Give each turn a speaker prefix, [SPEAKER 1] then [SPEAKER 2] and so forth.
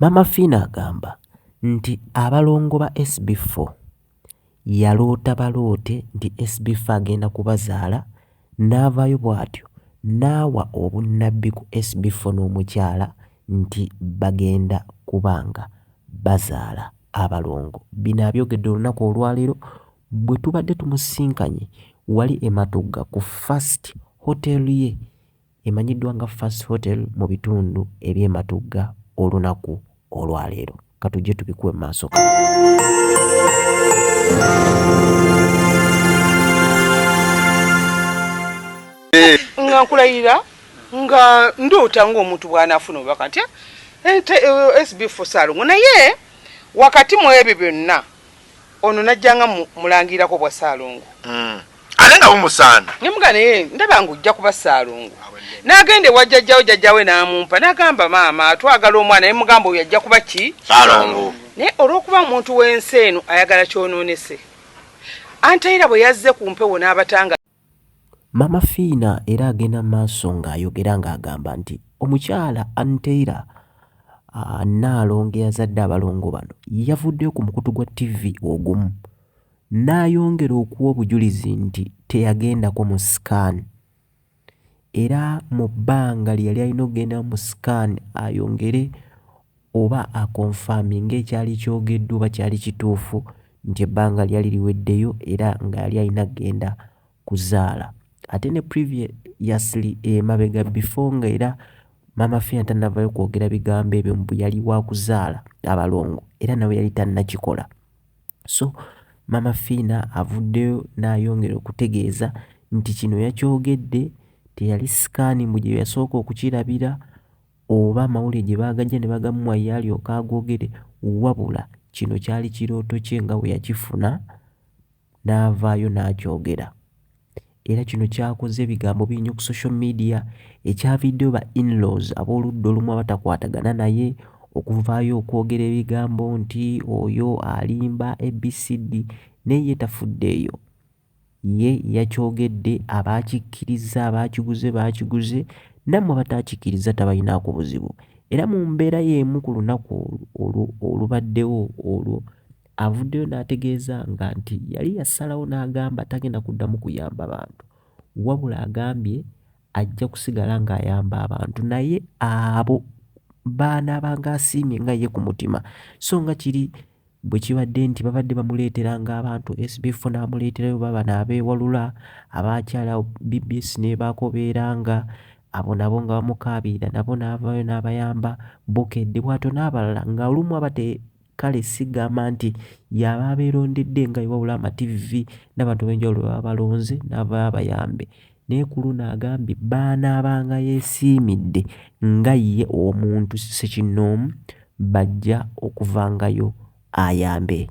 [SPEAKER 1] Maama Fiina agamba nti abalongo ba SB4 yaloota baloote nti SB4 agenda kubazaala n'avaayo bw'atyo n'awa obunnabbi ku SB4 n'omukyala nti bagenda kubanga bazaala abalongo. Bino abyogedde olunaku olwaleero bwe tubadde tumusinkanye wali e Matugga ku First Hotel ye emanyiddwa nga First Hotel mu bitundu eby'e Matugga olunaku olwaleero. Katujje tubikuwe mu maaso.
[SPEAKER 2] Nga nkulayira nga ndoota ng'omuntu bw'anaafuna obubaka nti SB4 Ssaalongo naye wakati mu ebyo byonna ono najjanga mulangirako bwa Ssaalongo.
[SPEAKER 3] Ale nga bumusaana.
[SPEAKER 2] Nnemuga naye ndaba ng'ojja kuba Ssaalongo. N'agende wa jjajjawe n'amumpa n'agamba maama twagala omwana naye mugamba oyo ajja kuba ki?
[SPEAKER 3] Ssaalongo.
[SPEAKER 2] Naye olw'okuba omuntu w'ensi eno ayagala kyonoonese. Antaira bwe yazze ku mpewo n'abatanga.
[SPEAKER 1] Maama Fiina era agenda maaso ng'ayogera ng'agamba nti omukyala Anteira Nnaalongo yazadde abalongo bano yavuddeyo ku mukutu gwa TV ogumu n'ayongera okuwa obujulizi nti teyagendako mu sikaani era mu bbanga lye yali alina okugenda mu sikaani ayongere oba akonfaaminga ekyali kyogeddwa oba kyali kituufu nti ebbanga lyali liweddeyo era nga yali alina kugenda kuzaala. Ate ne previously emabega before nga era Maama Fiina tannavaayo kwogera bigambo ebyo mbu yali wa kuzaala abalongo era nawe yali tannakikola. So Maama Fiina avuddeyo n'ayongera okutegeeza nti kino yakyogedde teyali sikaani mbu gye yasooka okukirabira oba amawulire gye baagajja ne bagamuwa ye alyoka agogere wabula kino kyali kirooto kye nga bwe yakifuna n'avaayo n'akyogera. Era kino kyakoze ebigambo bingi ku social media ekyaviddeyo ba in-laws ab'oludda olumu abatakwatagana naye okuvaayo okwogera ebigambo nti oyo alimba ABCD naye ye tafuddeeyo. Ye yakyogedde abaakikkiriza abaakiguze baakiguze nammwe abataakikkiriza tabalinaako buzibu. Era mu mbeera y'emu ku lunaku olubaddewo olwo avuddeyo n'ategeeza nga nti yali yasalawo n'agamba tagenda kuddamu kuyamba bantu wabula agambye ajja kusigala ng'ayamba abantu naye abo baanaabanga asiimye nga ye ku mutima. So nga kiri bwe kibadde nti babadde bamuleeteranga abantu SB4 n'amuleeterayo baba n'abeewalula abakyala BBS n'ebaako beeranga abo nabo nga bamukaabirira nabo n'avaayo n'abayamba Bukedde bw'atyo n'abalala nga olumu abate kale sigamba nti yaba abeerondedde nga wabula amativi n'abantu b'enjawulo baba balonze n'avaayo abayambe naye ku luno agambye baanaabanga yeesiimidde nga ye omuntu ssekinnoomu bajja okuvangayo ayambe.